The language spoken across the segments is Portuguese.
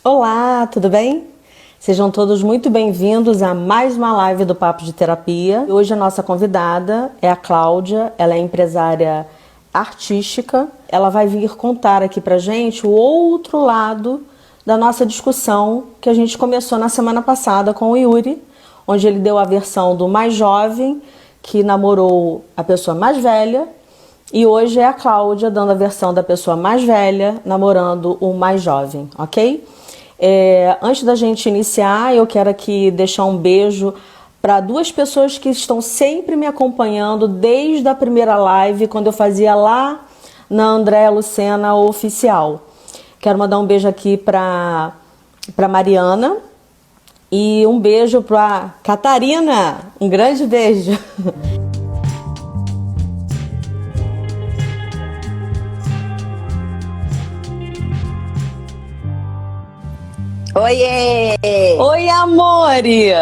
Olá, tudo bem? Sejam todos muito bem-vindos a mais uma live do Papo de Terapia. Hoje a nossa convidada é a Cláudia, ela é empresária artística. Ela vai vir contar aqui pra gente o outro lado da nossa discussão que a gente começou na semana passada com o Yuri, onde ele deu a versão do mais jovem que namorou a pessoa mais velha, e hoje é a Cláudia dando a versão da pessoa mais velha namorando o mais jovem, ok? Antes da gente iniciar, eu quero aqui deixar um beijo para duas pessoas que estão sempre me acompanhando desde a primeira live, quando eu fazia lá na Andréa Lucena Oficial. Quero mandar um beijo aqui para Mariana e um beijo para Catarina. Um grande beijo. Oiê! Oi, amore!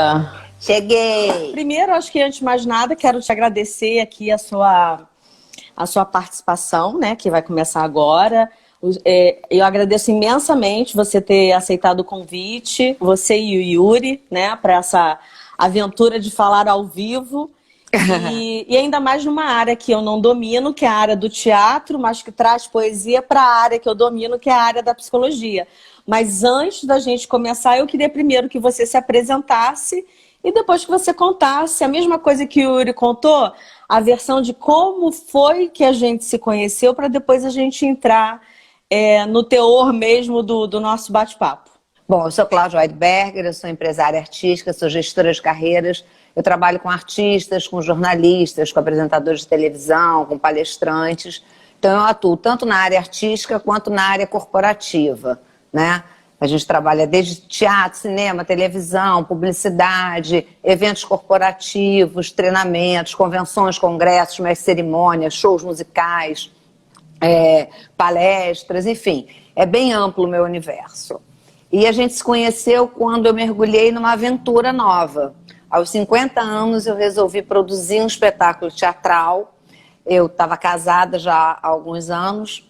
Cheguei! Primeiro, acho que antes de mais nada, quero te agradecer aqui a sua participação, né, que vai começar agora. Eu agradeço imensamente você ter aceitado o convite, você e o Yuri, né, para essa aventura de falar ao vivo. E ainda mais numa área que eu não domino, que é a área do teatro, mas que traz poesia para a área que eu domino, que é a área da psicologia. Mas antes da gente começar, eu queria primeiro que você se apresentasse e depois que você contasse a mesma coisa que o Yuri contou, a versão de como foi que a gente se conheceu, para depois a gente entrar no teor mesmo do nosso bate-papo. Bom, eu sou Cláudia Weidberger, eu sou empresária artística, sou gestora de carreiras. Eu trabalho com artistas, com jornalistas, com apresentadores de televisão, com palestrantes. Então eu atuo tanto na área artística quanto na área corporativa, né? A gente trabalha desde teatro, cinema, televisão, publicidade, eventos corporativos, treinamentos, convenções, congressos, mestre cerimônias, shows musicais, palestras, enfim. É bem amplo o meu universo. E a gente se conheceu quando eu mergulhei numa aventura nova. Aos 50 anos eu resolvi produzir um espetáculo teatral. Eu estava casada já há alguns anos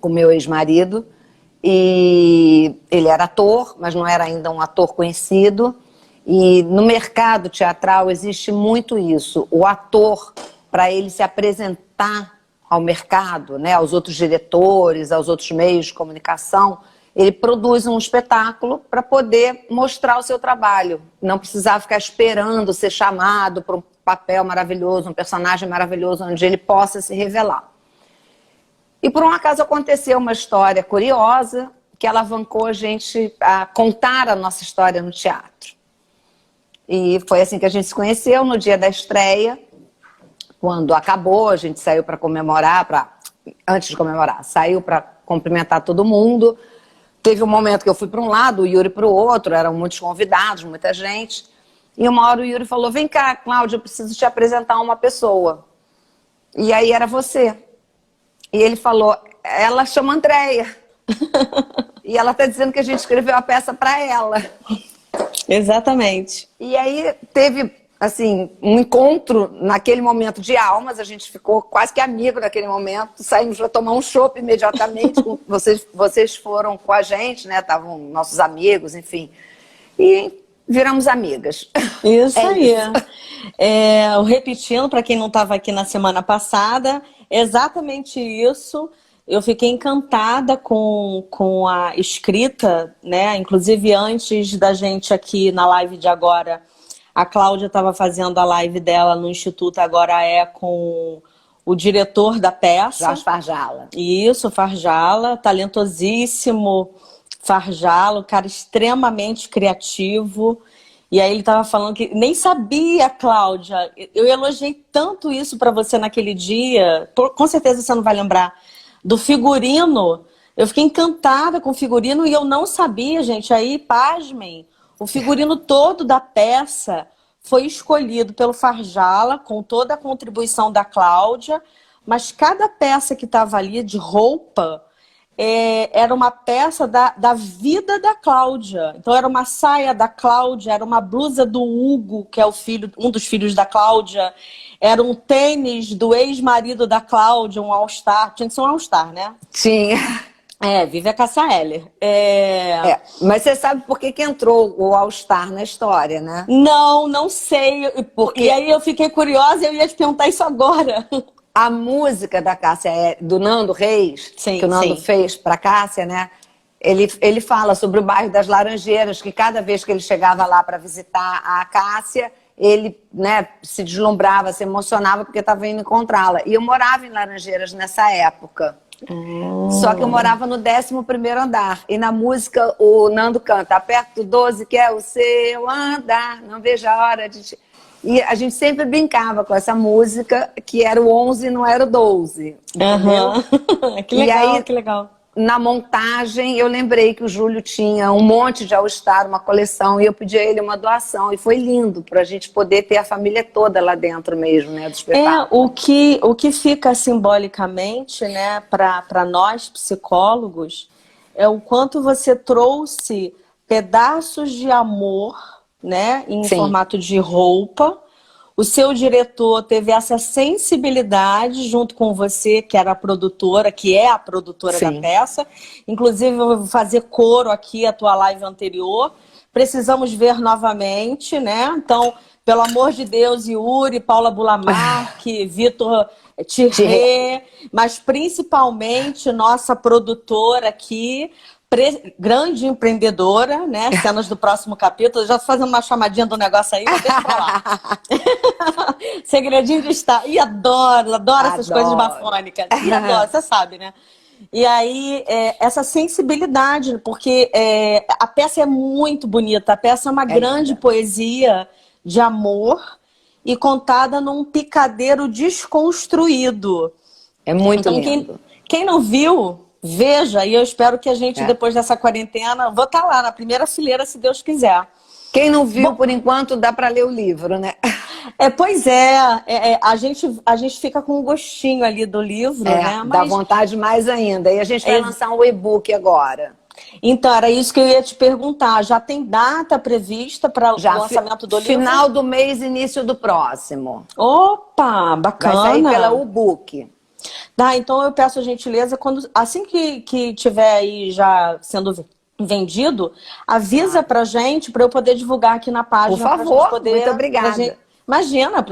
com meu ex-marido. E ele era ator, mas não era ainda um ator conhecido. E no mercado teatral existe muito isso. O ator, para ele se apresentar ao mercado, né, aos outros diretores, aos outros meios de comunicação, ele produz um espetáculo para poder mostrar o seu trabalho. Não precisar ficar esperando ser chamado para um papel maravilhoso, um personagem maravilhoso, onde ele possa se revelar. E por um acaso aconteceu uma história curiosa que alavancou a gente a contar a nossa história no teatro. E foi assim que a gente se conheceu no dia da estreia. Quando acabou, a gente saiu para comemorar, antes de comemorar, saiu para cumprimentar todo mundo. Teve um momento que eu fui para um lado, o Yuri para o outro, eram muitos convidados, muita gente. E uma hora o Yuri falou: vem cá, Cláudia, eu preciso te apresentar uma pessoa. E aí era você. E ele falou: ela chama Andréia. E ela está dizendo que a gente escreveu a peça para ela. Exatamente. E aí teve, assim, um encontro naquele momento de almas. A gente ficou quase que amigo naquele momento. Saímos para tomar um chopp imediatamente. Vocês foram com a gente, né? Estavam nossos amigos, enfim. E viramos amigas. Isso aí. Isso. Repetindo, para quem não estava aqui na semana passada, exatamente isso. Eu fiquei encantada com a escrita, né? Inclusive, antes da gente aqui na live de agora, a Cláudia estava fazendo a live dela no Instituto, agora com o diretor da peça. Jorge Farjala. Isso, Farjala, talentosíssimo Farjala, cara extremamente criativo. E aí ele estava falando que nem sabia, Cláudia. Eu elogiei tanto isso para você naquele dia. Com certeza você não vai lembrar do figurino. Eu fiquei encantada com o figurino e eu não sabia, gente. Aí, pasmem, o figurino todo da peça foi escolhido pelo Farjala, com toda a contribuição da Cláudia. Mas cada peça que estava ali de roupa era uma peça da vida da Cláudia. Então era uma saia da Cláudia, era uma blusa do Hugo, que é um dos filhos da Cláudia, era um tênis do ex-marido da Cláudia, um All-Star. Tinha que ser um All-Star, né? Tinha. Vive a Cássia Eller. Mas você sabe por que que entrou o All Star na história, né? Não, não sei. Porque E aí eu fiquei curiosa e eu ia te perguntar isso agora. a música da Cássia, do Nando Reis, Sim, que o Nando sim. fez para Cássia, né? Ele fala sobre o bairro das Laranjeiras, que cada vez que ele chegava lá para visitar a Cássia, ele, né, se deslumbrava, se emocionava porque estava indo encontrá-la. E eu morava em Laranjeiras nessa época. Só que eu morava no 11º andar. E na música o Nando canta: aperto o 12 que é o seu andar, não vejo a hora de te... E a gente sempre brincava com essa música, que era o 11 e não era o 12, entendeu? Que legal, E aí, que legal. na montagem, eu lembrei que o Júlio tinha um monte de All Star, uma coleção, e eu pedi a ele uma doação. E foi lindo, para a gente poder ter a família toda lá dentro mesmo, né, do espetáculo. O que fica simbolicamente, né, para nós psicólogos, é o quanto você trouxe pedaços de amor, né, em Sim. formato de roupa. O seu diretor teve essa sensibilidade junto com você, que era a produtora, que é a produtora da Sim. peça. Inclusive, eu vou fazer coro aqui à tua live anterior. Precisamos ver novamente, né? Então, pelo amor de Deus, Yuri, Paula Bulamarque, Vitor Thierry, mas principalmente nossa produtora aqui, grande empreendedora, né? Cenas do próximo capítulo. Já tô fazendo uma chamadinha do negócio aí, mas deixa pra lá. Segredinho de estar. E adoro essas coisas bafônicas. E adoro, você sabe, né? E aí, essa sensibilidade, porque a peça é muito bonita, a peça é uma grande poesia de amor e contada num picadeiro desconstruído. É muito Então, lindo. quem não viu, veja, e eu espero que a gente, depois dessa quarentena, vou estar lá na primeira fileira, se Deus quiser. Quem não viu, por enquanto, dá para ler o livro, né? Pois a gente fica com um gostinho ali do livro, né? Dá vontade mais ainda. E a gente vai lançar um e-book agora. Então, era isso que eu ia te perguntar. Já tem data prevista para o lançamento do livro? Final do mês, início do próximo. Opa, bacana. Vai sair pela e-book. Então eu peço a gentileza, assim que tiver aí já sendo vendido, avisa pra gente, pra eu poder divulgar aqui na página. Por favor, poder, muito obrigada. Imagina,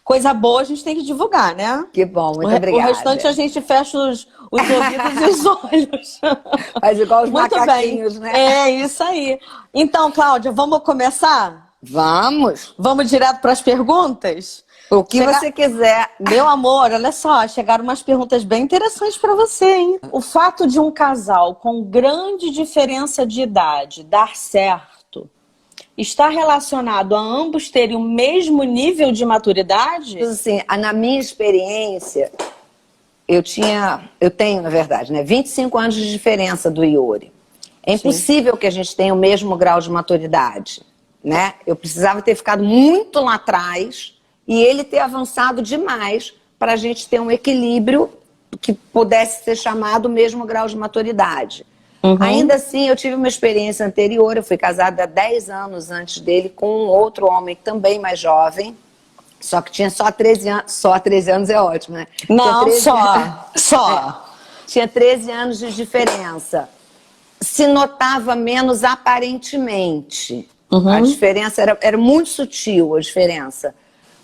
coisa boa a gente tem que divulgar, né? Que bom, muito obrigada. O restante a gente fecha os ouvidos e os olhos. Faz igual os muito macaquinhos, bem. né? Isso aí. Então, Cláudia, vamos começar? Vamos. Vamos direto para as perguntas? O que você quiser. Meu amor, olha só, chegaram umas perguntas bem interessantes para você, hein? O fato de um casal com grande diferença de idade dar certo está relacionado a ambos terem o mesmo nível de maturidade? Assim, na minha experiência, eu tenho, na verdade, né, 25 anos de diferença do Yuri. É impossível que a gente tenha o mesmo grau de maturidade, né? Eu precisava ter ficado muito lá atrás e ele ter avançado demais para a gente ter um equilíbrio que pudesse ser chamado o mesmo grau de maturidade. Ainda assim, eu tive uma experiência anterior, eu fui casada há 10 anos antes dele com um outro homem também mais jovem, só que tinha só 13 anos, só 13 anos é ótimo, né? Não, só. Tinha 13 anos de diferença. Se notava menos aparentemente. A diferença era muito sutil, a diferença.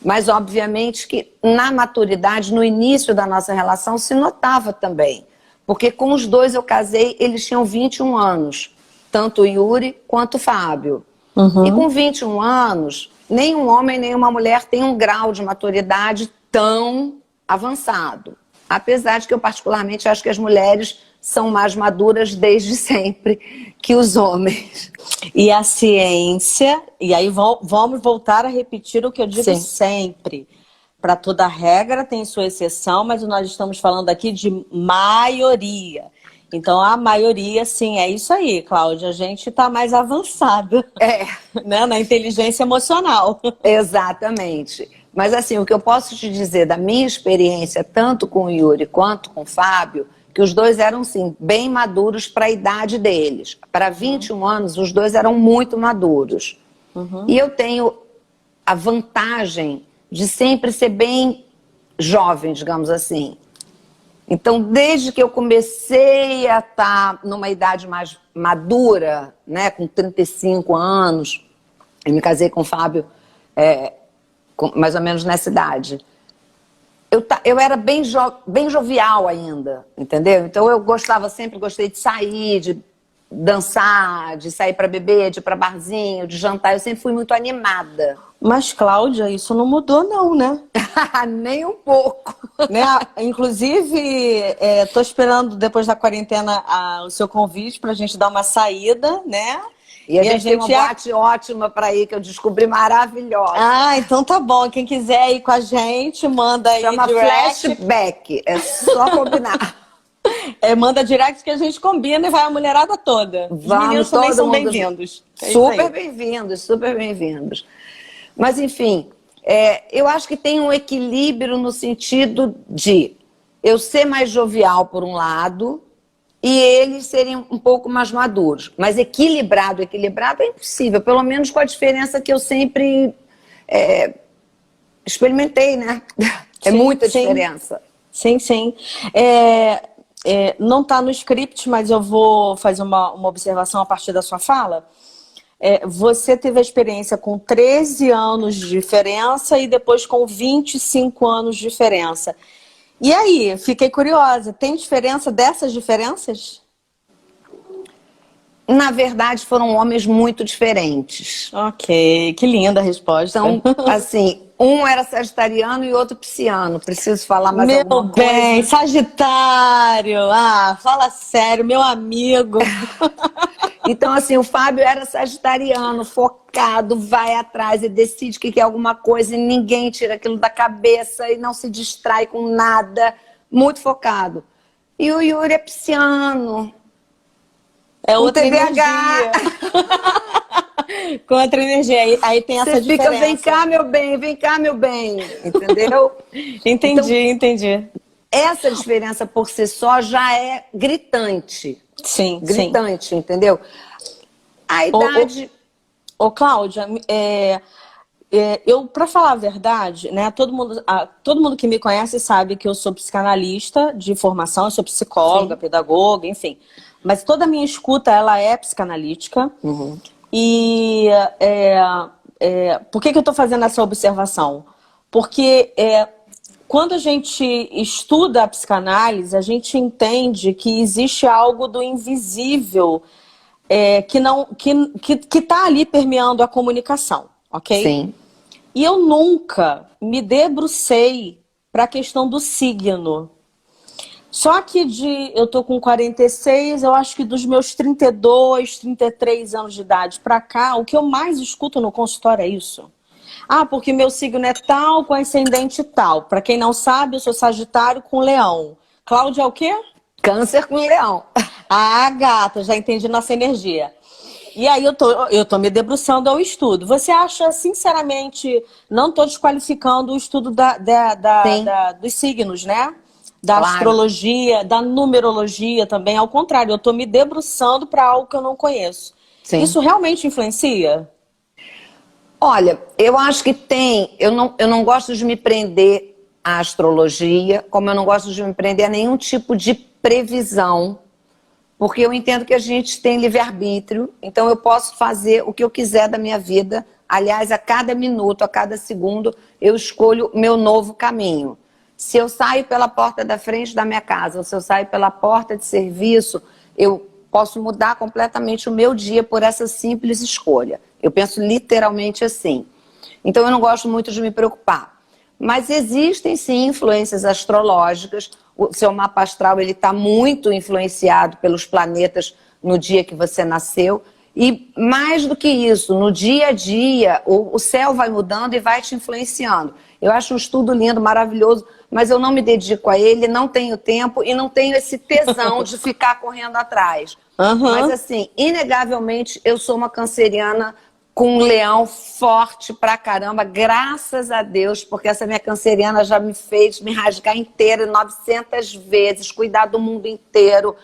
Mas, obviamente, que na maturidade, no início da nossa relação, se notava também. Porque com os dois eu casei, eles tinham 21 anos. Tanto o Yuri quanto o Fábio. E com 21 anos, nenhum homem, nenhuma mulher tem um grau de maturidade tão avançado. Apesar de que eu particularmente acho que as mulheres são mais maduras desde sempre que os homens. E a ciência, e aí vamos voltar a repetir o que eu digo sempre. Para toda regra tem sua exceção, mas nós estamos falando aqui de maioria. Então, a maioria, sim, é isso aí, Cláudia. A gente está mais avançada né, na inteligência emocional. Exatamente. Mas, assim, o que eu posso te dizer da minha experiência, tanto com o Yuri quanto com o Fábio, que os dois eram, sim, bem maduros para a idade deles. Para 21 anos, os dois eram muito maduros. E eu tenho a vantagem de sempre ser bem jovem, digamos assim. Então, desde que eu comecei a estar numa idade mais madura, né, com 35 anos, eu me casei com o Fábio mais ou menos nessa idade. Eu era bem jovial ainda, entendeu? Então eu sempre gostei de sair, de dançar, de sair para beber, de ir para barzinho, de jantar. Eu sempre fui muito animada. Mas, Cláudia, isso não mudou não, né? Nem um pouco. Né? Inclusive, tô esperando depois da quarentena o seu convite pra gente dar uma saída, né? E a gente tem uma boate ótima para ir, que eu descobri maravilhosa. Ah, então tá bom. Quem quiser ir com a gente, manda aí Chama direct. Flashback, é só combinar. Manda direct que a gente combina e vai a mulherada toda. Os meninos também são bem-vindos. Super bem-vindos, super bem-vindos. Mas, enfim, eu acho que tem um equilíbrio no sentido de eu ser mais jovial, por um lado, e eles serem um pouco mais maduros. Mas equilibrado é impossível, pelo menos com a diferença que eu sempre experimentei, né? É muita diferença. Sim, sim. Não está no script, mas eu vou fazer uma observação a partir da sua fala. Você teve a experiência com 13 anos de diferença e depois com 25 anos de diferença. E aí, fiquei curiosa, tem diferença dessas diferenças? Na verdade, foram homens muito diferentes. Ok, que linda a resposta. Então, assim, um era sagitariano e outro pisciano. Preciso falar mais alguma coisa? Meu bem, Sagitário! Ah, fala sério, meu amigo. Então, assim, o Fábio era sagitariano, focado, vai atrás e decide que quer alguma coisa e ninguém tira aquilo da cabeça e não se distrai com nada, muito focado. E o Yuri é pisciano. É outra TDAH. energia. Com outra energia. Aí tem essa diferença. Você fica, vem cá, meu bem, vem cá, meu bem. Entendeu? Entendi. Essa diferença por si só já é gritante. Sim, gritante, entendeu? A idade... Cláudia, eu, para falar a verdade, né, todo mundo que me conhece sabe que eu sou psicanalista de formação, eu sou psicóloga, pedagoga, enfim. Mas toda a minha escuta, ela é psicanalítica. Uhum. E por que eu estou fazendo essa observação? Porque quando a gente estuda a psicanálise, a gente entende que existe algo do invisível que está ali permeando a comunicação, ok? Sim. E eu nunca me debrucei para a questão do signo. Só que eu tô com 46, eu acho que dos meus 32, 33 anos de idade para cá, o que eu mais escuto no consultório é isso. Ah, porque meu signo é tal, com ascendente tal. Para quem não sabe, eu sou Sagitário com Leão. Cláudia é o quê? Câncer com Leão. Ah, gata, já entendi nossa energia. E aí eu tô me debruçando ao estudo. Você acha, sinceramente, não estou desqualificando o estudo dos signos, né? Da astrologia, da numerologia também. Ao contrário, eu estou me debruçando para algo que eu não conheço. Sim. Isso realmente influencia? Olha, eu acho que tem. Eu não gosto de me prender à astrologia, como eu não gosto de me prender a nenhum tipo de previsão, porque eu entendo que a gente tem livre-arbítrio, então eu posso fazer o que eu quiser da minha vida. Aliás, a cada minuto, a cada segundo, eu escolho meu novo caminho. Se eu saio pela porta da frente da minha casa, ou se eu saio pela porta de serviço, eu posso mudar completamente o meu dia por essa simples escolha. Eu penso literalmente assim. Então eu não gosto muito de me preocupar. Mas existem sim influências astrológicas. O seu mapa astral está muito influenciado pelos planetas no dia que você nasceu. E mais do que isso, no dia a dia, o céu vai mudando e vai te influenciando. Eu acho um estudo lindo, maravilhoso, mas eu não me dedico a ele, não tenho tempo e não tenho esse tesão de ficar correndo atrás. Uhum. Mas assim, inegavelmente, eu sou uma canceriana com um leão forte pra caramba, graças a Deus, porque essa minha canceriana já me fez me rasgar inteira 900 vezes, cuidar do mundo inteiro.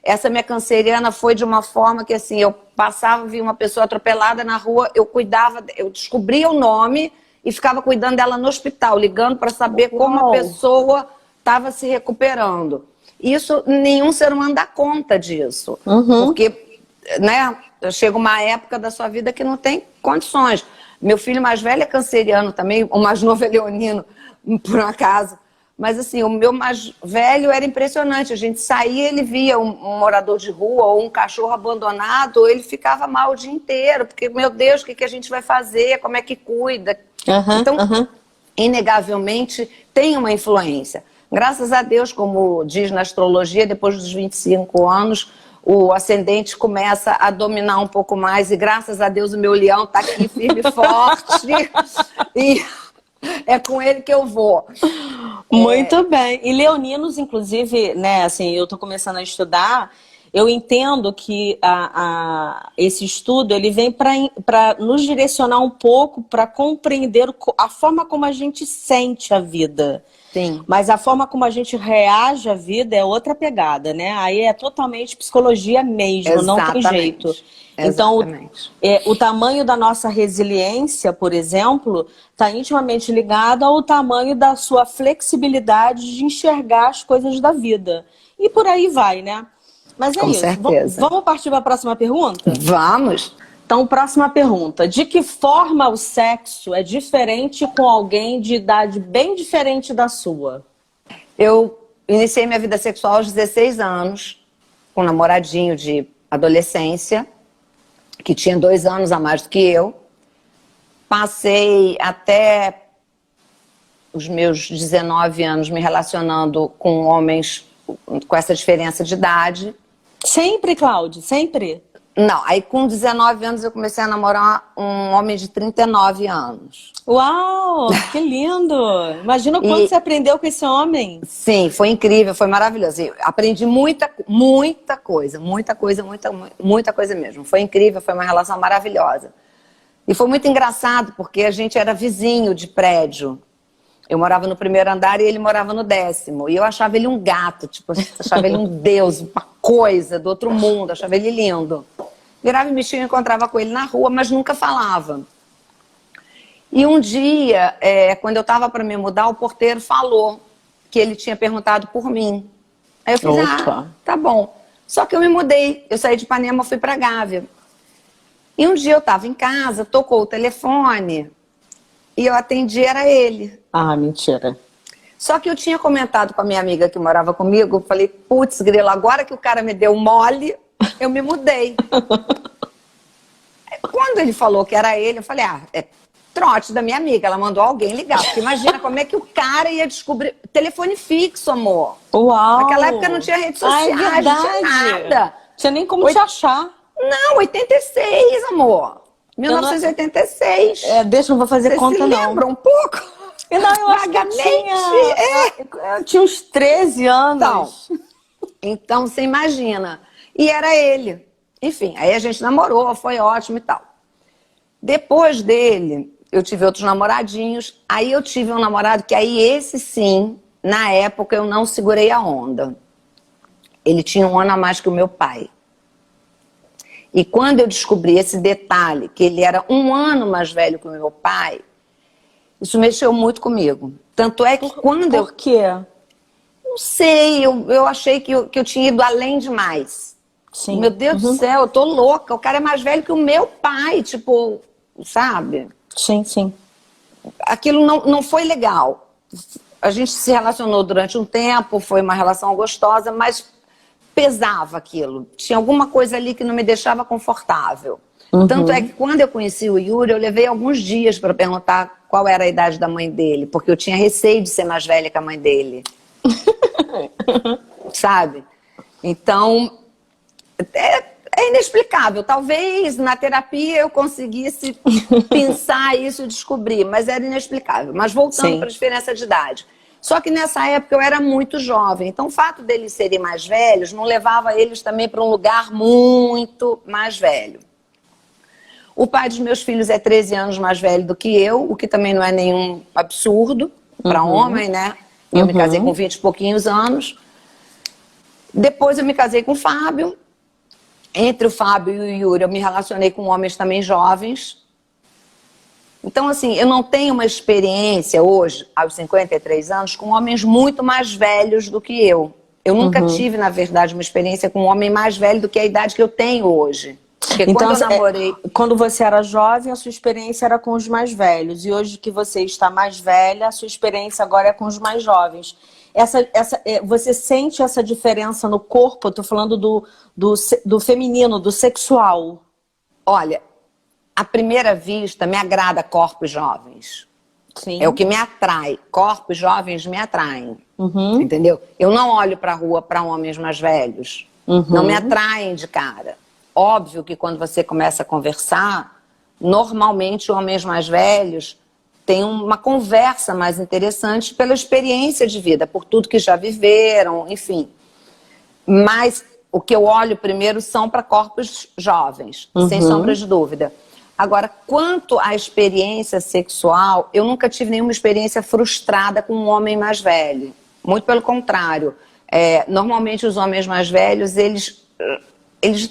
Essa minha canceriana foi de uma forma que assim, eu passava, via uma pessoa atropelada na rua, eu cuidava, eu descobria o nome e ficava cuidando dela no hospital, ligando para saber como a pessoa estava se recuperando. Isso, nenhum ser humano dá conta disso. Porque, né, chega uma época da sua vida que não tem condições. Meu filho mais velho é canceriano também, o mais novo é leonino, por um acaso. Mas assim, o meu mais velho era impressionante. A gente saía, ele via um morador de rua ou um cachorro abandonado, ele ficava mal o dia inteiro, porque, meu Deus, o que a gente vai fazer? Como é que cuida? Então, inegavelmente, tem uma influência. Graças a Deus, como diz na astrologia, depois dos 25 anos, o ascendente começa a dominar um pouco mais, e graças a Deus o meu leão está aqui firme e forte, e é com ele que eu vou. Muito bem. E leoninos, inclusive, né, assim, eu estou começando a estudar, eu entendo que esse estudo ele vem para nos direcionar um pouco para compreender a forma como a gente sente a vida. Sim. Mas a forma como a gente reage à vida é outra pegada, né? Aí é totalmente psicologia mesmo, não tem jeito. Então, o tamanho da nossa resiliência, por exemplo, está intimamente ligado ao tamanho da sua flexibilidade de enxergar as coisas da vida. E por aí vai, né? Mas é Com isso. certeza. Vamos partir para a próxima pergunta? Vamos. Então, próxima pergunta. De que forma o sexo é diferente com alguém de idade bem diferente da sua? Eu iniciei minha vida sexual aos 16 anos, com um namoradinho de adolescência, que tinha 2 anos a mais do que eu. Passei até os meus 19 anos me relacionando com homens com essa diferença de idade. Sempre, Cláudia? Sempre? Não, aí com 19 anos eu comecei a namorar um homem de 39 anos. Uau, que lindo! Imagina o quanto você aprendeu com esse homem. Sim, foi incrível, foi maravilhoso. Eu aprendi muita coisa mesmo. Foi incrível, foi uma relação maravilhosa. E foi muito engraçado, porque a gente era vizinho de prédio. Eu morava no primeiro andar e ele morava no 10º. E eu achava ele um gato, tipo, achava ele um deus, uma coisa do outro mundo, achava ele lindo. Virava e mexia, eu encontrava com ele na rua, mas nunca falava. E um dia, quando eu estava para me mudar, o porteiro falou que ele tinha perguntado por mim. Aí eu fiz, tá bom. Só que eu me mudei, eu saí de Ipanema, fui para Gávea. E um dia eu estava em casa, tocou o telefone e eu atendi, era ele. Ah, mentira. Só que eu tinha comentado com a minha amiga que morava comigo, falei, putz, grilo, agora que o cara me deu mole, eu me mudei. Quando ele falou que era ele, eu falei, é trote da minha amiga, ela mandou alguém ligar. Porque imagina como é que o cara ia descobrir... Telefone fixo, amor. Uau! Naquela época não tinha rede social, não tinha nada. Tinha nem como te achar. Não, 86, amor. 1986. Deixa, não vou fazer conta, não. Você lembra um pouco? Não, eu acho que eu tinha uns 13 anos. Então, você imagina. E era ele. Enfim, aí a gente namorou, foi ótimo e tal. Depois dele, eu tive outros namoradinhos. Aí eu tive um namorado que aí esse sim, na época eu não segurei a onda. Ele tinha 1 ano a mais que o meu pai. E quando eu descobri esse detalhe, que ele era 1 ano mais velho que o meu pai, isso mexeu muito comigo. Tanto é que quando Por quê? Não sei, eu achei que eu tinha ido além demais. Sim. Meu Deus do céu, eu tô louca. O cara é mais velho que o meu pai, tipo, sabe? Sim, sim. Aquilo não foi legal. A gente se relacionou durante um tempo, foi uma relação gostosa, mas pesava aquilo. Tinha alguma coisa ali que não me deixava confortável. Tanto é que quando eu conheci o Yuri, eu levei alguns dias para perguntar qual era a idade da mãe dele, porque eu tinha receio de ser mais velha que a mãe dele. Sabe? Então, é inexplicável. Talvez na terapia eu conseguisse pensar isso e descobrir, mas era inexplicável. Mas voltando para a diferença de idade. Só que nessa época eu era muito jovem, então o fato deles serem mais velhos não levava eles também para um lugar muito mais velho. O pai dos meus filhos é 13 anos mais velho do que eu, o que também não é nenhum absurdo para homem, né? Eu me casei com 20 e pouquinhos anos. Depois eu me casei com o Fábio. Entre o Fábio e o Yuri eu me relacionei com homens também jovens. Então, assim, eu não tenho uma experiência hoje, aos 53 anos, com homens muito mais velhos do que eu. Eu nunca tive, na verdade, uma experiência com um homem mais velho do que a idade que eu tenho hoje. Porque Então, quando eu namorei... quando você era jovem, a sua experiência era com os mais velhos. E hoje que você está mais velha, a sua experiência agora é com os mais jovens. Você sente essa diferença no corpo? Eu tô falando do feminino, do sexual. Olha, à primeira vista, me agrada corpos jovens. Sim. É o que me atrai. Corpos jovens me atraem. Uhum. Entendeu? Eu não olho para a rua para homens mais velhos. Uhum. Não me atraem de cara. Óbvio que quando você começa a conversar, normalmente homens mais velhos têm uma conversa mais interessante pela experiência de vida, por tudo que já viveram, enfim. Mas o que eu olho primeiro são para corpos jovens, sem sombra de dúvida. Agora, quanto à experiência sexual, eu nunca tive nenhuma experiência frustrada com um homem mais velho. Muito pelo contrário. Normalmente os homens mais velhos, eles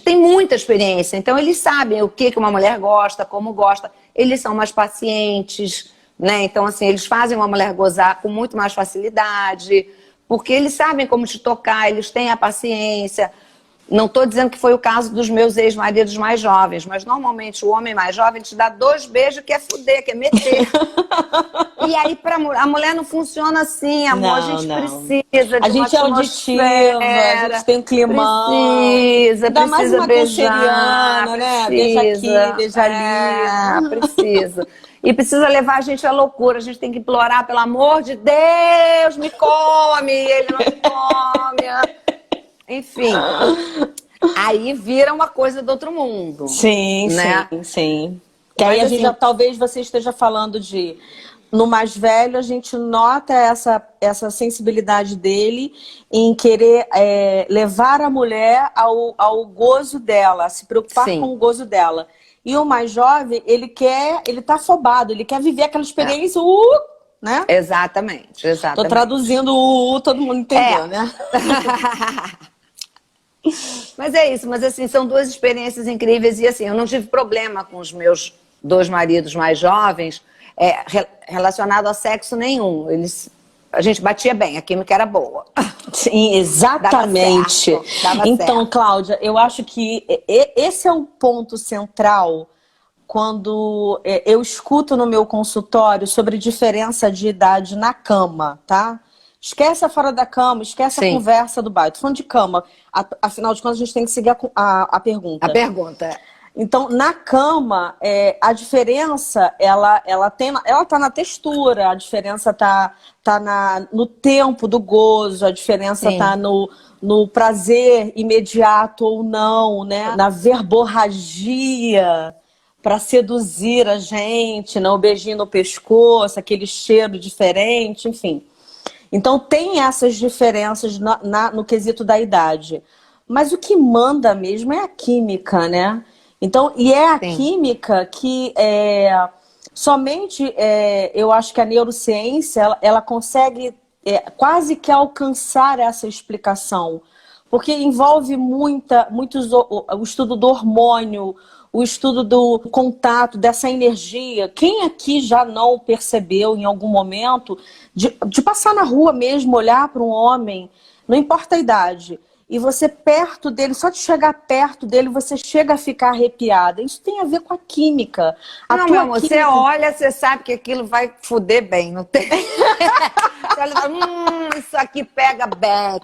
têm muita experiência, então eles sabem o que uma mulher gosta, como gosta. Eles são mais pacientes, né? Então, assim, eles fazem uma mulher gozar com muito mais facilidade, porque eles sabem como te tocar, eles têm a paciência. Não estou dizendo que foi o caso dos meus ex-maridos mais jovens, mas normalmente o homem mais jovem te dá 2 beijos, quer fuder, quer meter. E aí a mulher não funciona assim, amor. Não, a gente não. precisa de A gente é auditiva, a gente tem um climão. Ainda mais uma canceriana, né? Beija aqui, beija ali. Precisa. E precisa levar a gente à loucura. A gente tem que implorar, pelo amor de Deus, me come. Ele não me come. Enfim, aí vira uma coisa do outro mundo. Sim, né? sim. Que aí a gente já, talvez você esteja falando de... No mais velho, a gente nota essa sensibilidade dele em querer levar a mulher ao gozo dela, a se preocupar com o gozo dela. E o mais jovem, ele tá afobado, ele quer viver aquela experiência, né? Exatamente. Tô traduzindo todo mundo entendeu, né? Mas é isso, mas assim, são 2 experiências incríveis e assim, eu não tive problema com os meus 2 maridos mais jovens relacionado a sexo nenhum. A gente batia bem, a química era boa. Sim, exatamente. Dava então, certo. Cláudia, eu acho que esse é o ponto central quando eu escuto no meu consultório sobre diferença de idade na cama, tá? Esquece a fora da cama, esquece a conversa do bairro. Tô falando de cama. Afinal de contas, a gente tem que seguir a pergunta. A pergunta. Então, na cama, a diferença, ela tá na textura, a diferença tá no tempo do gozo, a diferença tá no prazer imediato ou não, né? Na verborragia para seduzir a gente, né? O beijinho no pescoço, aquele cheiro diferente, enfim. Então, tem essas diferenças no quesito da idade. Mas o que manda mesmo é a química, né? Então, e é a química que somente eu acho que a neurociência ela consegue quase que alcançar essa explicação. Porque envolve o estudo do hormônio, o estudo do contato, dessa energia. Quem aqui já não percebeu em algum momento de passar na rua mesmo, olhar para um homem, não importa a idade, e você perto dele, só de chegar perto dele, você chega a ficar arrepiada. Isso tem a ver com a química. Não, meu amor, você olha, você sabe que aquilo vai foder bem, não tem? Você olha, isso aqui pega bem.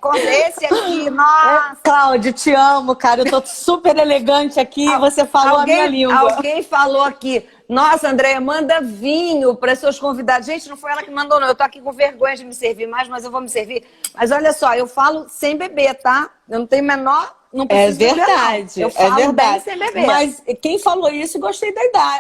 Esse aqui, nossa. Cláudia, te amo, cara. Eu tô super elegante aqui e você falou a minha língua. Alguém falou aqui, nossa, Andréia, manda vinho para seus convidados. Gente, não foi ela que mandou, não. Eu tô aqui com vergonha de me servir mais, mas eu vou me servir. Mas olha só, eu falo sem beber, tá? Eu não tenho menor... Não preciso verdade, beber, eu falo bem sem beber. Mas quem falou isso, gostei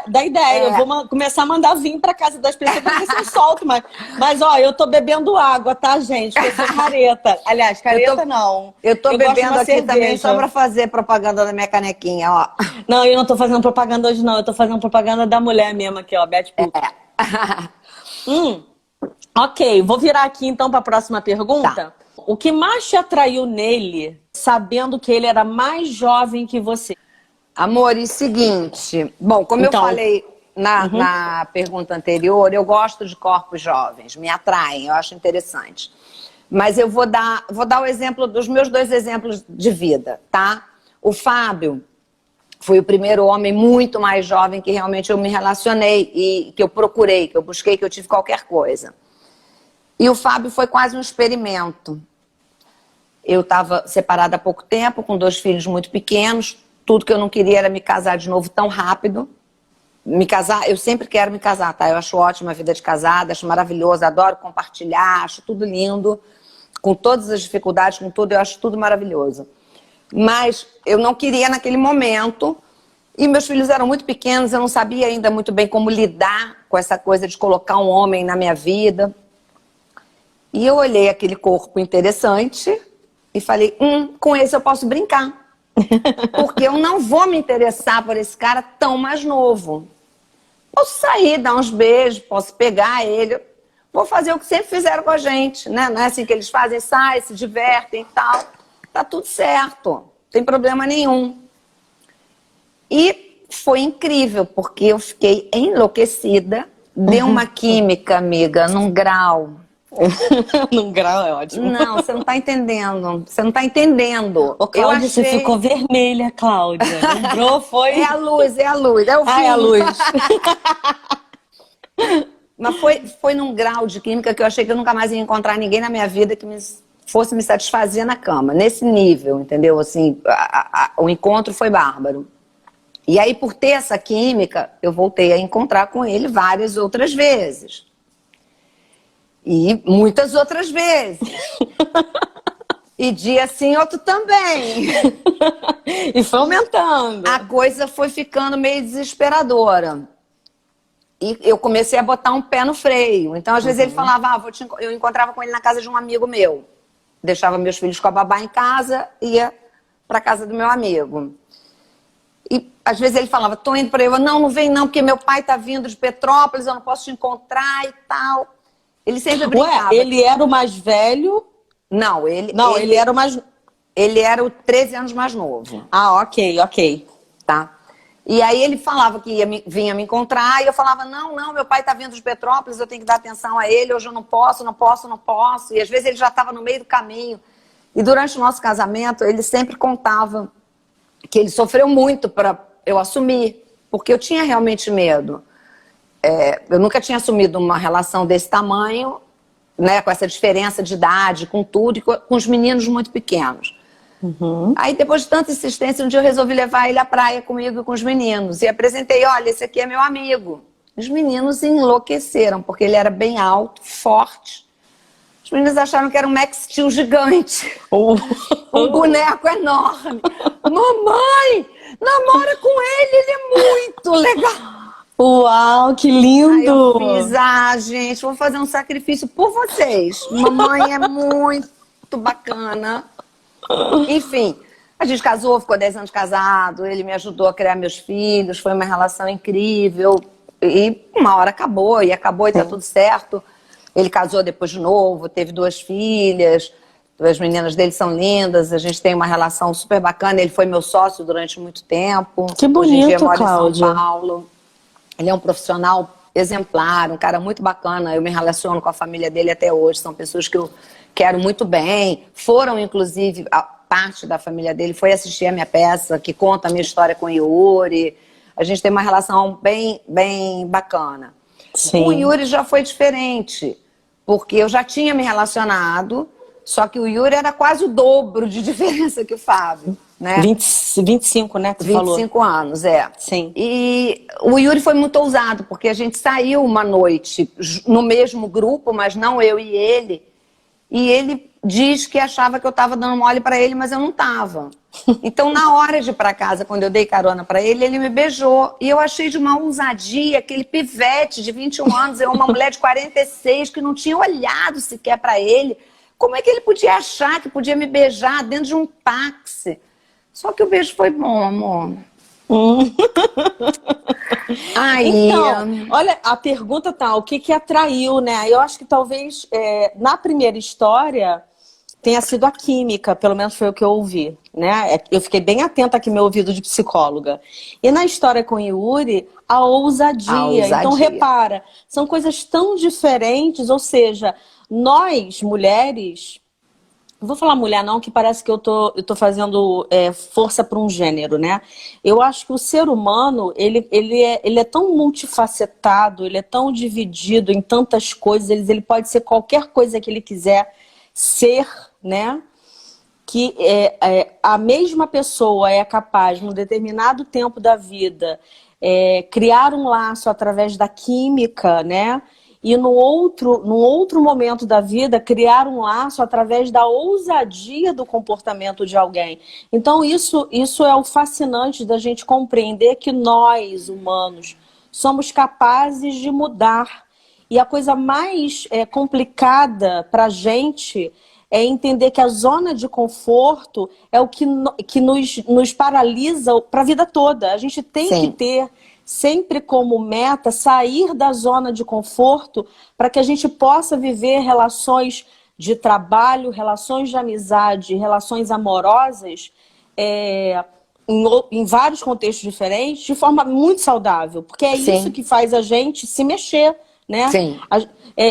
da ideia. Eu vou começar a mandar vinho para casa das pessoas para ver se eu solto. Mas ó, eu tô bebendo água, tá, gente? Porque eu sou careta. Aliás, careta não. Eu tô bebendo aqui cerveja também só para fazer propaganda da minha canequinha, ó. Não, eu não tô fazendo propaganda hoje, não. Eu tô fazendo propaganda da mulher mesmo aqui, ó, Beth Puc. Ok, vou virar aqui então para a próxima pergunta. Tá. O que mais te atraiu nele, sabendo que ele era mais jovem que você? Amor, e seguinte... Bom, como eu falei na pergunta anterior, eu gosto de corpos jovens, me atraem, eu acho interessante. Mas eu vou dar o exemplo dos meus 2 exemplos de vida, tá? O Fábio foi o primeiro homem muito mais jovem que realmente eu me relacionei e que eu procurei, que eu busquei, que eu tive qualquer coisa. E o Fábio foi quase um experimento. Eu estava separada há pouco tempo, com 2 filhos muito pequenos. Tudo que eu não queria era me casar de novo tão rápido. Me casar, eu sempre quero me casar, tá? Eu acho ótima a vida de casada, acho maravilhoso, adoro compartilhar, acho tudo lindo. Com todas as dificuldades, com tudo, eu acho tudo maravilhoso. Mas eu não queria naquele momento, e meus filhos eram muito pequenos, eu não sabia ainda muito bem como lidar com essa coisa de colocar um homem na minha vida. E eu olhei aquele corpo interessante e falei, com esse eu posso brincar. Porque eu não vou me interessar por esse cara tão mais novo. Posso sair, dar uns beijos, posso pegar ele, vou fazer o que sempre fizeram com a gente, né? Não é assim que eles fazem, saem, se divertem e tal. Tá tudo certo, não tem problema nenhum. E foi incrível, porque eu fiquei enlouquecida, deu uma química, amiga, num grau. Num grau é ótimo. Não, você não tá entendendo. Você não tá entendendo. Ô, Cláudia, você ficou vermelha, Cláudia. Lembrou? Foi? É a luz, é a luz. É o é a luz. Mas foi num grau de química que eu achei que eu nunca mais ia encontrar ninguém na minha vida que fosse me satisfazer na cama. Nesse nível, entendeu? Assim, o encontro foi bárbaro. E aí, por ter essa química, eu voltei a encontrar com ele várias outras vezes. E muitas outras vezes. E dia sim, outro também. E foi aumentando. A coisa foi ficando meio desesperadora. E eu comecei a botar um pé no freio. Então, às vezes, ele falava, eu encontrava com ele na casa de um amigo meu. Deixava meus filhos com a babá em casa, ia para casa do meu amigo. E às vezes ele falava, tô indo para eu, não vem não, porque meu pai tá vindo de Petrópolis, eu não posso te encontrar e tal. Ele sempre brincava. Ué, ele era o mais velho? Não, ele era o mais... Ele era o 13 anos mais novo. Ah, ok. Tá? E aí ele falava que vinha me encontrar, e eu falava, não, meu pai tá vindo de Petrópolis, eu tenho que dar atenção a ele, hoje eu não posso. E às vezes ele já estava no meio do caminho. E durante o nosso casamento, ele sempre contava que ele sofreu muito para eu assumir, porque eu tinha realmente medo. Eu nunca tinha assumido uma relação desse tamanho, né, com essa diferença de idade, com tudo, e com os meninos muito pequenos. Aí, depois de tanta insistência, um dia eu resolvi levar ele à praia comigo e com os meninos. E apresentei, olha, esse aqui é meu amigo. Os meninos enlouqueceram, porque ele era bem alto, forte. Os meninos acharam que era um Max Steel gigante. Um boneco enorme. Mamãe, namora com ele é muito legal. Uau, que lindo! Aí eu fiz, gente, vou fazer um sacrifício por vocês. Mamãe é muito bacana. Enfim, a gente casou, ficou 10 anos casado, ele me ajudou a criar meus filhos, foi uma relação incrível. E uma hora acabou e tá tudo certo. Ele casou depois de novo, teve 2 filhas, as meninas dele são lindas, a gente tem uma relação super bacana. Ele foi meu sócio durante muito tempo. Que bonito, hoje em dia mora Cláudia. em São Paulo. Ele é um profissional exemplar, um cara muito bacana. Eu me relaciono com a família dele até hoje. São pessoas que eu quero muito bem. Foram, inclusive, a parte da família dele foi assistir a minha peça, que conta a minha história com o Yuri. A gente tem uma relação bem bacana. Sim. Com o Yuri já foi diferente, porque eu já tinha me relacionado, só que o Yuri era quase o dobro de diferença que o Fábio. Né? 25, né? Que 25 falou. anos, é. Sim. E o Yuri foi muito ousado, porque a gente saiu uma noite no mesmo grupo, mas não eu e ele. E ele diz que achava que eu estava dando mole para ele, mas eu não estava. Então, na hora de ir para casa, quando eu dei carona para ele, ele me beijou. E eu achei de uma ousadia, aquele pivete de 21 anos, eu uma mulher de 46 que não tinha olhado sequer para ele. Como é que ele podia achar que podia me beijar dentro de um táxi? Só que o beijo foi bom, amor. Aí... Então, olha, a pergunta tá, o que atraiu, né? Eu acho que talvez na primeira história tenha sido a química, pelo menos foi o que eu ouvi, né? Eu fiquei bem atenta aqui meu ouvido de psicóloga. E na história com Yuri, a ousadia. Então, repara, são coisas tão diferentes, ou seja, nós, mulheres, vou falar mulher não, que parece que eu tô fazendo força para um gênero, né? Eu acho que o ser humano, ele é tão multifacetado, ele é tão dividido em tantas coisas, ele pode ser qualquer coisa que ele quiser ser, né? Que a mesma pessoa é capaz, num determinado tempo da vida, criar um laço através da química, né? E num outro momento da vida, criar um laço através da ousadia do comportamento de alguém. Então, isso é o fascinante da gente compreender que nós, humanos, somos capazes de mudar. E a coisa mais complicada para a gente é entender que a zona de conforto é o que nos paralisa para a vida toda. A gente tem Sim. que ter sempre como meta sair da zona de conforto para que a gente possa viver relações de trabalho, relações de amizade, relações amorosas em vários contextos diferentes, de forma muito saudável, porque é Sim. isso que faz a gente se mexer, né? Sim.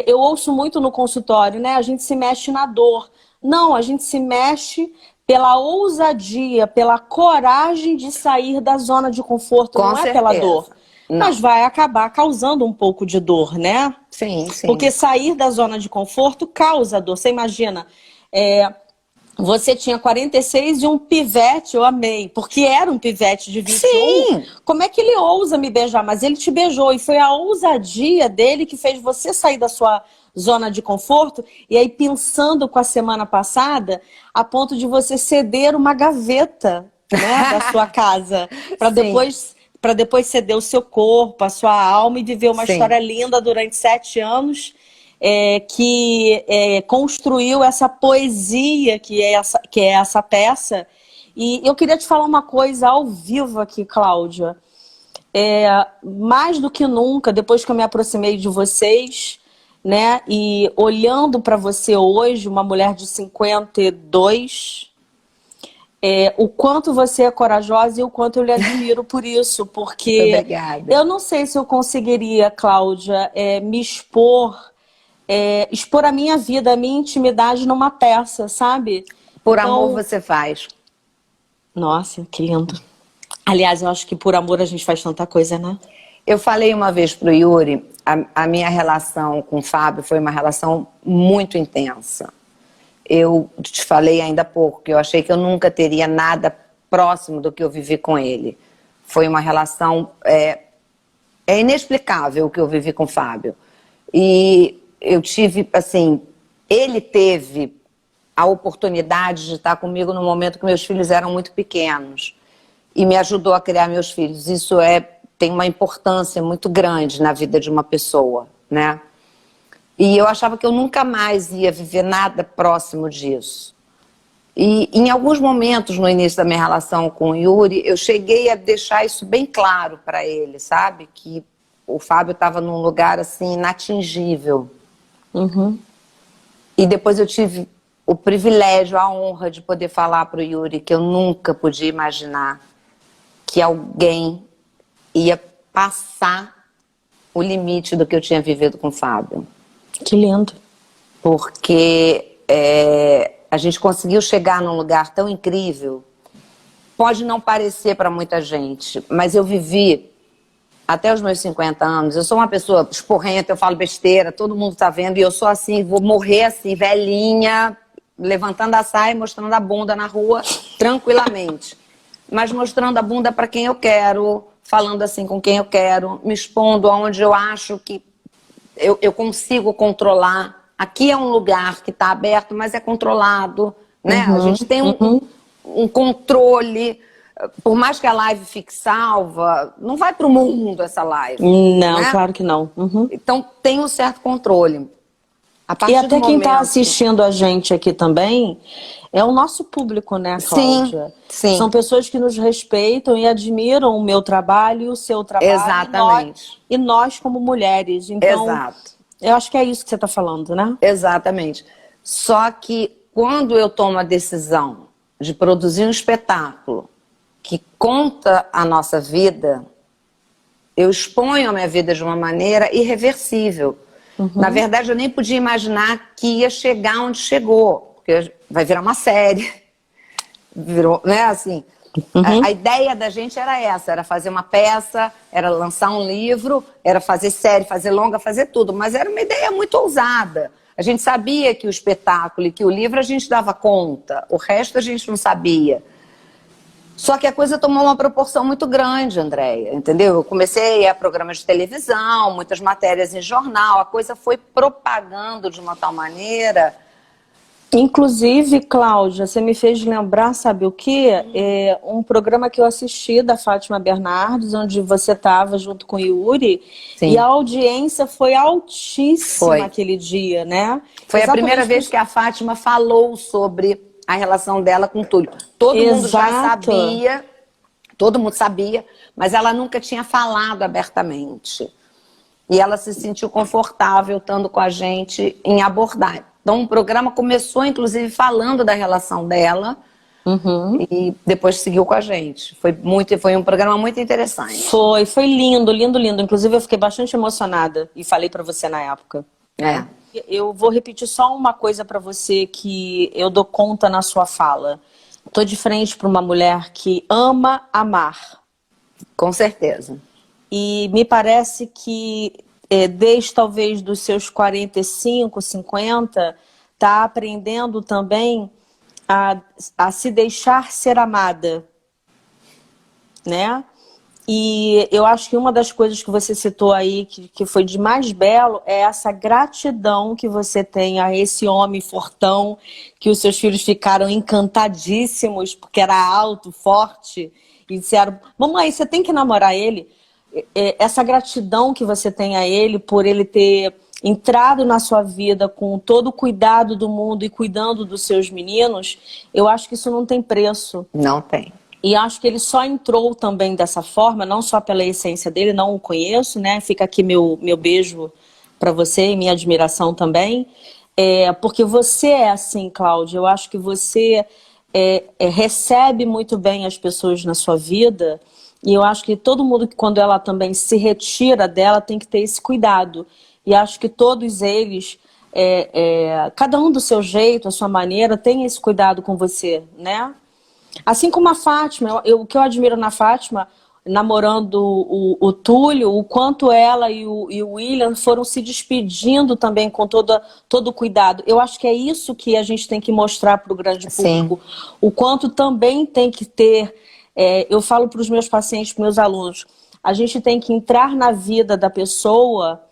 Eu ouço muito no consultório, né? A gente se mexe na dor. Não, a gente se mexe pela ousadia, pela coragem de sair da zona de conforto, Com não é pela certeza. dor. Não. Mas vai acabar causando um pouco de dor, né? Sim, sim. Porque sair da zona de conforto causa dor. Você imagina, você tinha 46 e um pivete, eu amei, porque era um pivete de 21. Sim. Como é que ele ousa me beijar? Mas ele te beijou e foi a ousadia dele que fez você sair da sua zona de conforto. E aí, pensando com a semana passada, a ponto de você ceder uma gaveta, né, da sua casa, para depois ceder o seu corpo, a sua alma e viver uma Sim. história linda durante 7 anos. Que construiu essa poesia que é essa peça. E eu queria te falar uma coisa ao vivo aqui, Cláudia. Mais do que nunca, depois que eu me aproximei de vocês, né, e olhando para você hoje, uma mulher de 52, o quanto você é corajosa e o quanto eu lhe admiro por isso, porque Obrigada. eu não sei se eu conseguiria, Cláudia, me expor a minha vida, a minha intimidade numa peça, sabe? Por amor você faz. Nossa, que lindo. Aliás, eu acho que por amor a gente faz tanta coisa, né? Eu falei uma vez pro Yuri, a minha relação com o Fábio foi uma relação muito intensa. Eu te falei ainda há pouco que eu achei que eu nunca teria nada próximo do que eu vivi com ele. Foi uma relação... É inexplicável o que eu vivi com o Fábio. E eu tive, assim, ele teve a oportunidade de estar comigo no momento que meus filhos eram muito pequenos e me ajudou a criar meus filhos. Isso tem uma importância muito grande na vida de uma pessoa, né? E eu achava que eu nunca mais ia viver nada próximo disso. E em alguns momentos no início da minha relação com o Yuri, eu cheguei a deixar isso bem claro para ele, sabe? Que o Fábio estava num lugar assim inatingível. Uhum. E depois eu tive o privilégio, a honra de poder falar para o Yuri que eu nunca podia imaginar que alguém ia passar o limite do que eu tinha vivido com o Fábio. Que lindo. Porque a gente conseguiu chegar num lugar tão incrível. Pode não parecer para muita gente, mas eu vivi até os meus 50 anos, eu sou uma pessoa esporrenta, eu falo besteira, todo mundo tá vendo, e eu sou assim, vou morrer assim, velhinha, levantando a saia, mostrando a bunda na rua, tranquilamente. Mas mostrando a bunda para quem eu quero, falando assim com quem eu quero, me expondo aonde eu acho que eu consigo controlar. Aqui é um lugar que está aberto, mas é controlado, né? Uhum, a gente tem um controle. Por mais que a live fique salva, não vai para o mundo essa live. Não, né? claro que não. Uhum. Então tem um certo controle. E até quem está assistindo a gente aqui também é o nosso público, né, Cláudia? Sim. São pessoas que nos respeitam e admiram o meu trabalho e o seu trabalho. Exatamente. E nós como mulheres. Então, exato. Eu acho que é isso que você está falando, né? Exatamente. Só que quando eu tomo a decisão de produzir um espetáculo que conta a nossa vida, eu exponho a minha vida de uma maneira irreversível. Na verdade, eu nem podia imaginar que ia chegar onde chegou. porque vai virar uma série. Virou, né, assim... A ideia da gente era essa, era fazer uma peça, era lançar um livro, era fazer série, fazer longa, fazer tudo. Mas era uma ideia muito ousada. A gente sabia que o espetáculo e que o livro a gente dava conta, o resto a gente não sabia. Só que a coisa tomou uma proporção muito grande, Andréia, entendeu? Eu comecei a programas de televisão, muitas matérias em jornal, a coisa foi propagando de uma tal maneira... Inclusive, Cláudia, você me fez lembrar, sabe o quê? Um programa que eu assisti da Fátima Bernardes, onde você estava junto com o Yuri, Sim. E a audiência foi altíssima aquele dia, né? Foi a primeira vez que a Fátima falou sobre a relação dela com o Túlio. Todo mundo já sabia, todo mundo sabia, mas ela nunca tinha falado abertamente. E ela se sentiu confortável estando com a gente em abordar. Então, o programa começou, inclusive, falando da relação dela e depois seguiu com a gente. Foi um programa muito interessante. Foi lindo, lindo, lindo. Inclusive, eu fiquei bastante emocionada e falei pra você na época. Eu vou repetir só uma coisa pra você que eu dou conta na sua fala. Tô de frente pra uma mulher que ama amar. Com certeza. E me parece que desde talvez dos seus 45, 50, está aprendendo também a se deixar ser amada, né? E eu acho que uma das coisas que você citou aí, que foi de mais belo, é essa gratidão que você tem a esse homem fortão, que os seus filhos ficaram encantadíssimos, porque era alto, forte, e disseram, mamãe, você tem que namorar ele. Essa gratidão que você tem a ele, por ele ter entrado na sua vida com todo o cuidado do mundo e cuidando dos seus meninos, eu acho que isso não tem preço. Não tem. E acho que ele só entrou também dessa forma, não só pela essência dele, não o conheço, né? Fica aqui meu beijo para você e minha admiração também. Porque você é assim, Cláudia, eu acho que você recebe muito bem as pessoas na sua vida. E eu acho que todo mundo, quando ela também se retira dela, tem que ter esse cuidado. E acho que todos eles, cada um do seu jeito, a sua maneira, tem esse cuidado com você, né? Assim como a Fátima, o que eu admiro na Fátima, namorando o Túlio, o quanto ela e o William foram se despedindo também com todo o cuidado. Eu acho que é isso que a gente tem que mostrar para o grande público. Sim. O quanto também tem que ter... eu falo para os meus pacientes, para os meus alunos, a gente tem que entrar na vida da pessoa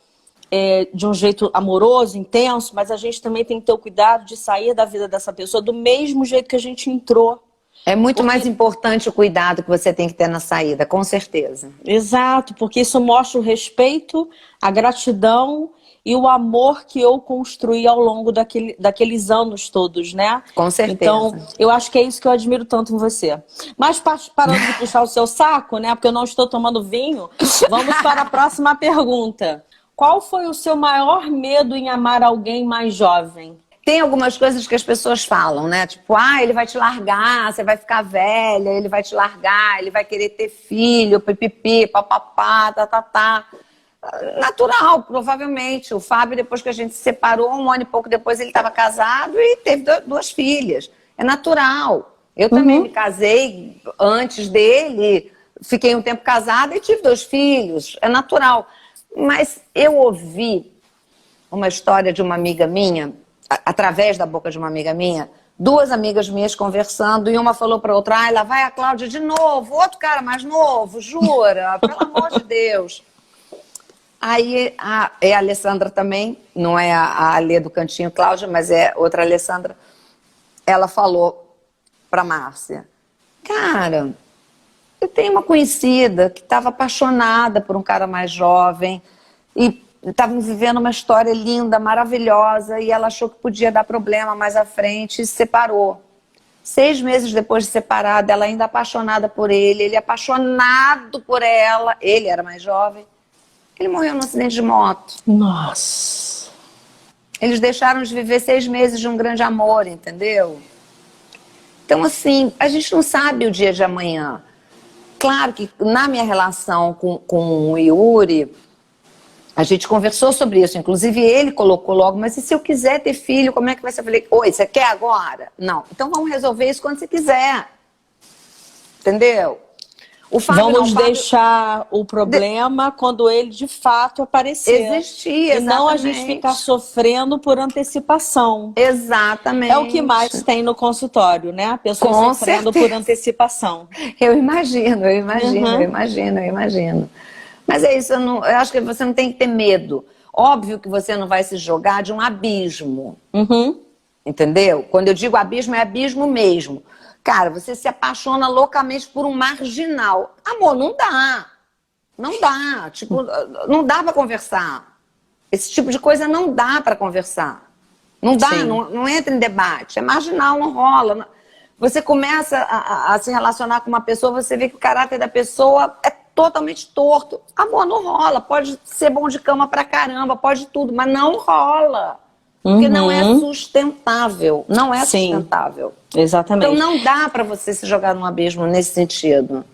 de um jeito amoroso, intenso, mas a gente também tem que ter o cuidado de sair da vida dessa pessoa do mesmo jeito que a gente entrou. É muito mais importante o cuidado que você tem que ter na saída, com certeza. Exato, porque isso mostra o respeito, a gratidão e o amor que eu construí ao longo daqueles anos todos, né? Com certeza. Então, eu acho que é isso que eu admiro tanto em você. Mas parando de puxar o seu saco, né? Porque eu não estou tomando vinho, vamos para a próxima pergunta. Qual foi o seu maior medo em amar alguém mais jovem? Tem algumas coisas que as pessoas falam, né? Tipo, ele vai te largar, você vai ficar velha, ele vai te largar, ele vai querer ter filho, pipipi, papapá, tá. Natural, provavelmente. O Fábio, depois que a gente se separou, 1 ano e pouco depois, ele estava casado e teve 2 filhas. É natural. Eu também me casei antes dele, fiquei um tempo casada e tive 2 filhos. É natural. Mas eu ouvi uma história de uma amiga minha, através da boca de uma amiga minha, 2 amigas minhas conversando, e uma falou para outra, lá vai a Cláudia de novo, outro cara mais novo, jura? Pelo amor de Deus. Aí a Alessandra também, não é a Alê do Cantinho Cláudia, mas é outra Alessandra, ela falou para Márcia, cara, eu tenho uma conhecida que estava apaixonada por um cara mais jovem e estavam vivendo uma história linda, maravilhosa, e ela achou que podia dar problema mais à frente e se separou. 6 meses depois de separada, ela ainda apaixonada por ele apaixonado por ela, ele era mais jovem, ele morreu num acidente de moto. Nossa! Eles deixaram de viver 6 meses de um grande amor, entendeu? Então, assim, a gente não sabe o dia de amanhã. Claro que na minha relação com o Yuri, A gente conversou sobre isso, inclusive ele colocou logo, mas e se eu quiser ter filho, como é que vai ser? Eu falei, oi, você quer agora? Não, então vamos resolver isso quando você quiser. Entendeu? O Fábio, Vamos Fábio... deixar o problema quando ele de fato aparecer. Existir, exatamente. E não a gente ficar sofrendo por antecipação. Exatamente. É o que mais tem no consultório, né? A pessoa Com sofrendo certeza. por antecipação. Eu imagino. Mas é isso, eu acho que você não tem que ter medo. Óbvio que você não vai se jogar de um abismo. Entendeu? Quando eu digo abismo, é abismo mesmo. Cara, você se apaixona loucamente por um marginal. Amor, não dá. Não dá. Tipo, não dá pra conversar. Esse tipo de coisa não dá pra conversar. Não dá, não entra em debate. É marginal, não rola. Você começa a se relacionar com uma pessoa, você vê que o caráter da pessoa é totalmente torto. Amor, não rola. Pode ser bom de cama pra caramba, pode tudo, mas não rola. Porque não é sustentável. Não é sustentável. Exatamente. Então não dá pra você se jogar num abismo nesse sentido.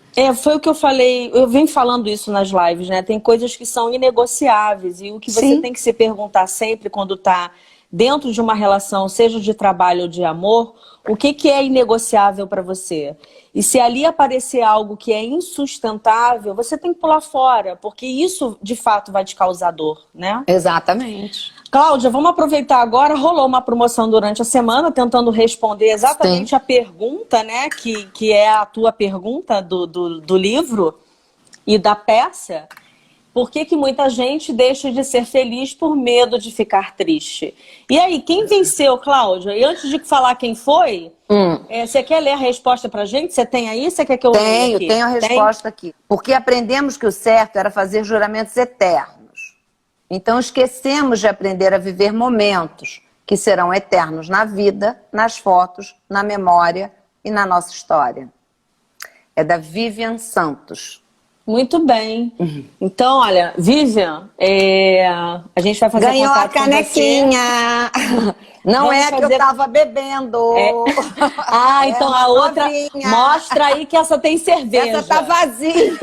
Foi o que eu falei, eu venho falando isso nas lives, né? Tem coisas que são inegociáveis e o que você tem que se perguntar sempre quando tá dentro de uma relação, seja de trabalho ou de amor, o que é inegociável para você? E se ali aparecer algo que é insustentável, você tem que pular fora, porque isso de fato vai te causar dor, né? Exatamente. Cláudia, vamos aproveitar agora, rolou uma promoção durante a semana, tentando responder exatamente a pergunta, né, que é a tua pergunta do livro e da peça. Por que muita gente deixa de ser feliz por medo de ficar triste? E aí, quem venceu, Cláudia? E antes de falar quem foi, você quer ler a resposta pra gente? Você tem aí? Você quer que eu leia aqui? Tenho a resposta aqui. Porque aprendemos que o certo era fazer juramentos eternos. Então esquecemos de aprender a viver momentos que serão eternos na vida, nas fotos, na memória e na nossa história. É da Vivian Santos. Muito bem. Então, olha, Vivian, a gente vai fazer Ganhou contato a canequinha. Não é que eu tava bebendo. Então a outra... Novinha. Mostra aí que essa tem cerveja. Essa tá vazia.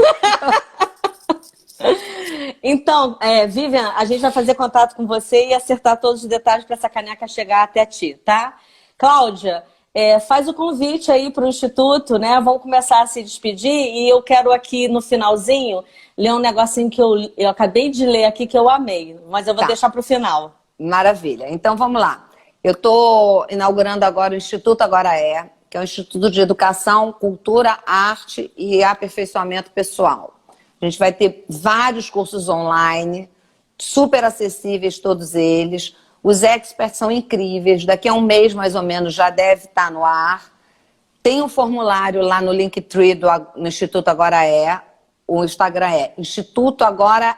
Então, Vivian, a gente vai fazer contato com você e acertar todos os detalhes para essa caneca chegar até ti, tá? Cláudia, faz o convite aí para o Instituto, né? Vamos começar a se despedir e eu quero aqui no finalzinho ler um negocinho que eu acabei de ler aqui que eu amei, mas eu vou deixar para o final. Maravilha. Então vamos lá. Eu estou inaugurando agora o Instituto Agora que é um Instituto de Educação, Cultura, Arte e Aperfeiçoamento Pessoal. A gente vai ter vários cursos online, super acessíveis todos eles. Os experts são incríveis. Daqui a um mês, mais ou menos, já deve estar no ar. Tem um formulário lá no Linktree no Instituto Agora O Instagram é Instituto Agora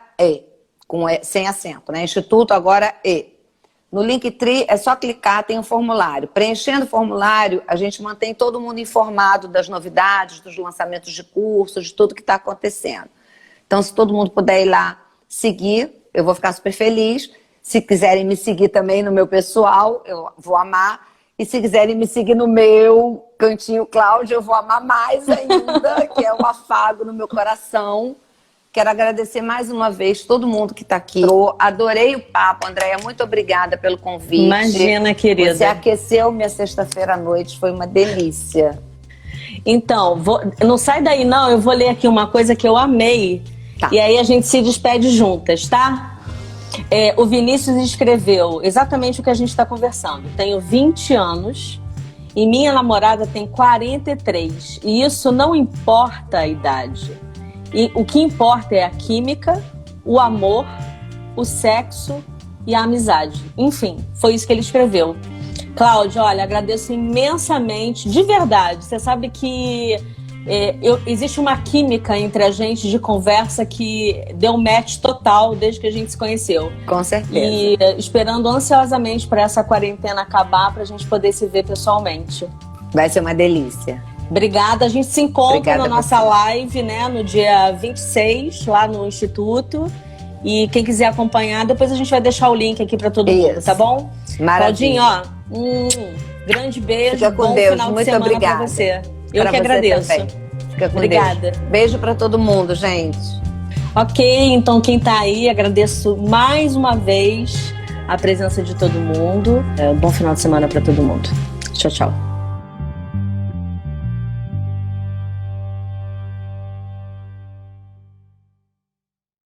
sem acento, né? Instituto Agora No Linktree é só clicar, tem um formulário. Preenchendo o formulário, a gente mantém todo mundo informado das novidades, dos lançamentos de cursos, de tudo que está acontecendo. Então, se todo mundo puder ir lá seguir, eu vou ficar super feliz. Se quiserem me seguir também no meu pessoal, eu vou amar. E se quiserem me seguir no meu Cantinho Cláudia, eu vou amar mais ainda, que é um afago no meu coração. Quero agradecer mais uma vez todo mundo que está aqui. Eu adorei o papo, Andréia. Muito obrigada pelo convite. Imagina, querida. Você aqueceu minha sexta-feira à noite, foi uma delícia. Então, não sai daí não, eu vou ler aqui uma coisa que eu amei. E aí a gente se despede juntas, tá? O Vinícius escreveu exatamente o que a gente está conversando. Tenho 20 anos e minha namorada tem 43. E isso não importa a idade. E o que importa é a química, o amor, o sexo e a amizade. Enfim, foi isso que ele escreveu. Cláudia, olha, agradeço imensamente, de verdade. Você sabe que existe uma química entre a gente de conversa que deu match total desde que a gente se conheceu. Com certeza. E esperando ansiosamente para essa quarentena acabar, para a gente poder se ver pessoalmente. Vai ser uma delícia. Obrigada. A gente se encontra na nossa live, né, no dia 26, lá no Instituto. E quem quiser acompanhar, depois a gente vai deixar o link aqui para todo mundo, tá bom? Maravilha. Claudinho, grande beijo. Fica com bom Deus. final de Muito semana obrigada. pra você. Eu pra que você agradeço. Também. Fica com Obrigada. Deus. Beijo para todo mundo, gente. Ok, então quem tá aí, agradeço mais uma vez a presença de todo mundo. Um bom final de semana para todo mundo. Tchau, tchau.